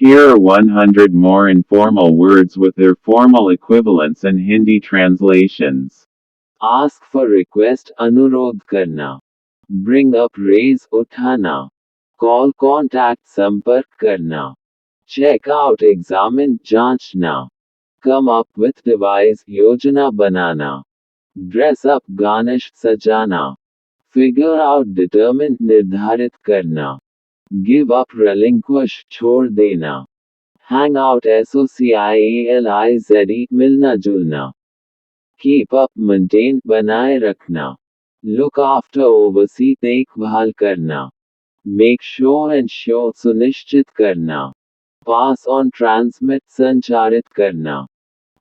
Here are 100 more informal words with their formal equivalents and Hindi translations. Ask for request, अनुरोध करना. Bring up, raise, उठाना. Call, contact, संपर्क करना. Check out, examine, जांचना. Come up with, devise, योजना बनाना. Dress up, garnish, सजाना. Figure out, determine, निर्धारित करना. Give up, relinquish, छोड़ देना. Hang out, socialize, मिलना जुलना. Keep up, maintain, बनाए रखना. Look after, oversee, देखभाल करना. Make sure, ensure, सुनिश्चित करना. Pass on, transmit, संचारित करना.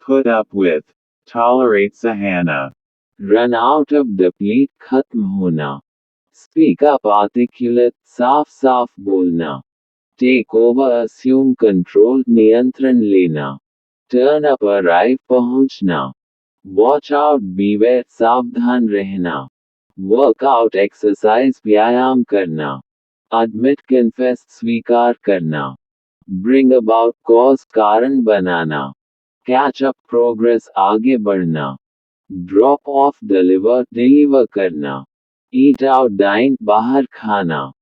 Put up with. Tolerate सहना. Run out of, deplete, खत्म होना. Speak up, articulate, साफ साफ बोलना. Take over, assume control, नियंत्रण लेना. Turn up, arrive, पहुंचना. Watch out, beware, सावधान रहना. Work out, exercise, व्यायाम करना. Admit, confess, स्वीकार करना. Bring about, cause, कारण बनाना. Catch up, progress, आगे बढ़ना. Drop off, deliver करना. Eat out, dine, बाहर खाना.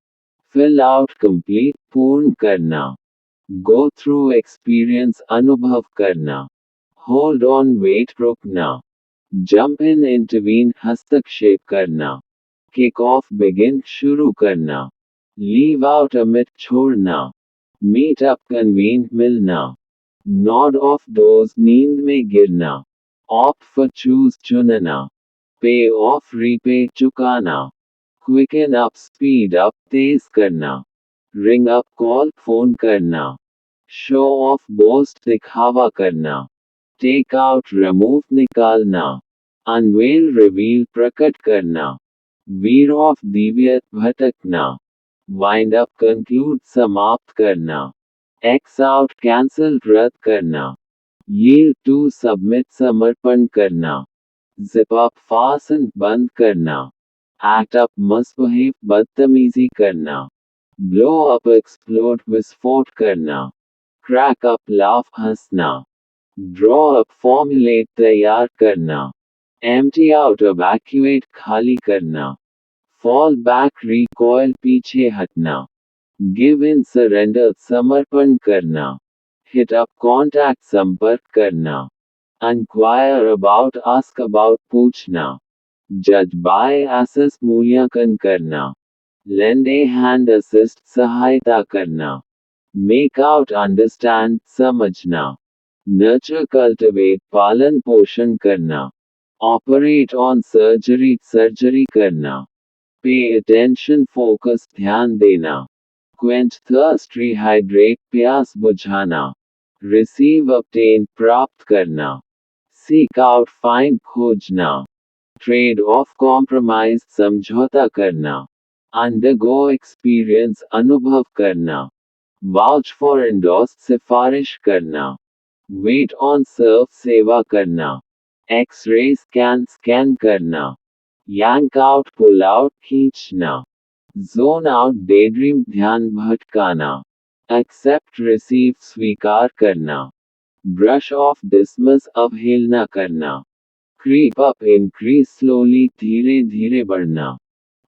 Fill out, complete, पूर्ण करना. Go through, experience, अनुभव करना. Hold on, wait, रुकना. Jump in, intervene, हस्तक्षेप करना. Kick off, begin, शुरू करना. Leave out, omit, छोड़ना. Meet up, convene, मिलना. Nod off, doze, नींद में गिरना. Opt for, choose, चुनना. Pay off, repay, चुकाना. Quicken up, speed up, तेज करना. Ring up, call, फोन करना. Show off, boast, दिखावा करना. Take out, remove, निकालना. Unveil, reveal, प्रकट करना. Veer off, deviate, भटकना. Wind up, conclude, समाप्त करना. X out, cancel, रद्द करना. Yield to, submit, समर्पण करना. Zip up, fasten, बंद करना. Act up, misbehave, बदतमीजी करना. Blow up, explode, विस्फोट करना. Crack up, laugh, हंसना. Draw up, formulate, तैयार करना. Empty out, evacuate, खाली करना. Fall back, recoil, पीछे हटना. Give in, surrender, समर्पण करना. Hit up, contact, संपर्क करना. Inquire about, ask about, पूछना. Judge by, assess, मूल्यांकन करना. Lend a hand, assist, सहायता करना. Make out, understand, समझना. Nurture, cultivate, पालन पोषण करना. Operate on, सर्जरी करना. Pay attention, focus, ध्यान देना. Quench thirst, rehydrate, प्यास बुझाना. Receive, obtain, प्राप्त करना. Seek out, find, खोजना. Trade off, compromise, समझौता करना. Undergo, experience, अनुभव करना. Vouch for, endorse, सिफारिश करना. Wait on, serve, सेवा करना. X-ray, स्कैन करना. Yank out, pull out, खींचना. Zone out, daydream, ध्यान भटकाना. Accept, receive, स्वीकार करना. Brush off, dismiss, अवहेलना करना. Creep up, increase, slowly, धीरे धीरे बढ़ना.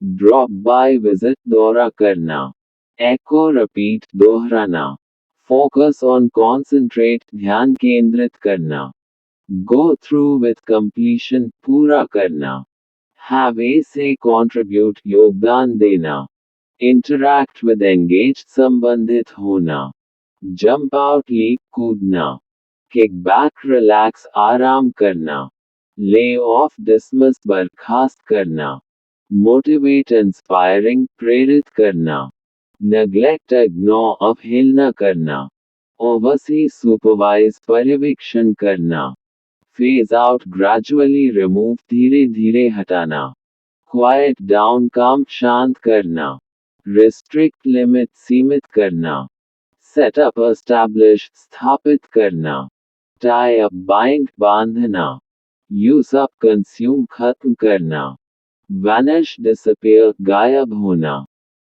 Drop by, visit, दौरा करना. Echo, repeat, दोहराना. Focus on, concentrate, ध्यान केंद्रित करना. Go through with completion, पूरा करना. Have a say, contribute, योगदान देना. Interact with, engage, संबंधित होना. Jump out, leap, कूदना. Kick back, relax, आराम करना. Lay off, dismiss, बर्खास्त करना. Motivate, inspiring, प्रेरित करना. Neglect, ignore, अवहेलना करना. Oversee, supervise, पर्यवेक्षण करना. Phase out, gradually remove, धीरे धीरे हटाना. Quiet down, calm, शांत करना. Restrict, limit, सीमित करना. Set up, establish, स्थापित करना. Tie up, bind, बांधना. Use up, consume, खत्म करना. Vanish, disappear, गायब होना.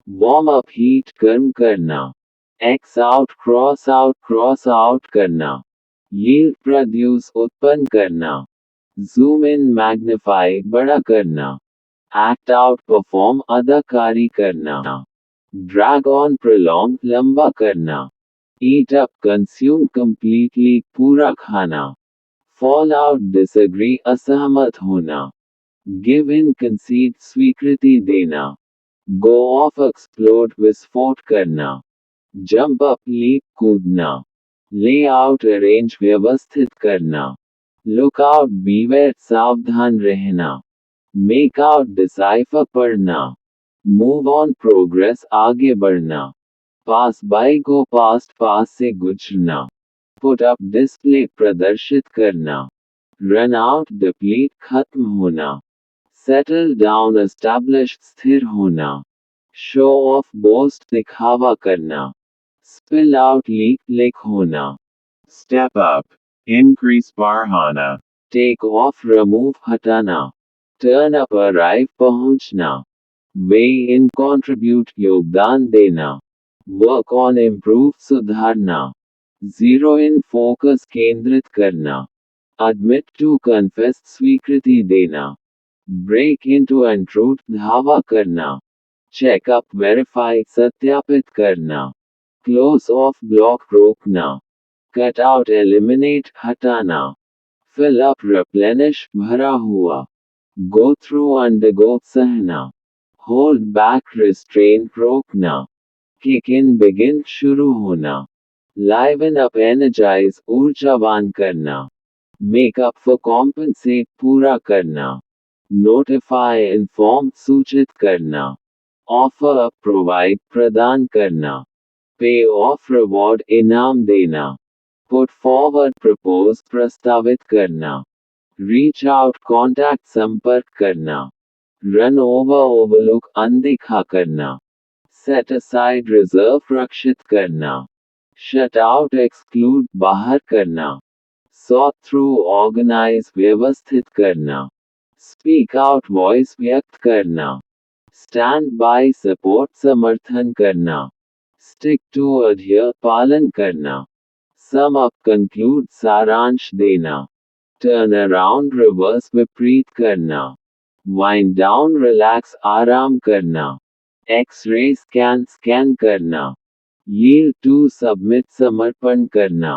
Warm up, heat, गर्म करना. X out क्रॉस आउट करना, yield प्रोड्यूस उत्पन्न करना, zoom in मैग्निफाई बड़ा करना, act out परफॉर्म अदाकारी करना, drag on prolong लंबा करना, eat up कंज्यूम completely पूरा खाना, fall out disagree असहमत होना, give in concede स्वीकृति देना, go off explode विस्फोट करना, jump up leap कूदना, lay out arrange व्यवस्थित करना, look out beware सावधान रहना, make out decipher पढ़ना, move on progress आगे बढ़ना, pass by go past पास से गुजरना, put up display प्रदर्शित करना, run out deplete खत्म होना, settle down establish स्थिर होना, show off boast दिखावा करना, spill out leak होना, Step up. Increase Barhana. take off remove हटाना, turn up arrive पहुंचना, weigh in contribute योगदान देना, work on improve सुधारना, zero in focus केंद्रित करना, admit to confess स्वीकृति देना, break into intrude धावा करना, check up verify सत्यापित करना, close off block रोकना, cut out eliminate हटाना, fill up replenish भरा हुआ, go through undergo सहना, hold back restrain रोकना, kick in begin शुरू होना, liven up energize ऊर्जावान करना, make up for compensate पूरा करना, notify inform सूचित करना, offer up provide प्रदान करना, pay off reward इनाम देना, put forward propose प्रस्तावित करना, reach out contact संपर्क करना, run over overlook अनदेखा करना, set aside reserve रक्षित करना, shut out exclude बाहर करना, sort through organize व्यवस्थित करना, speak out voice व्यक्त करना, stand by support समर्थन करना, stick to adhere पालन करना, sum up conclude सारांश देना, turn around reverse विपरीत करना, wind down relax आराम करना, x-ray scan करना, yield to submit समर्पण करना,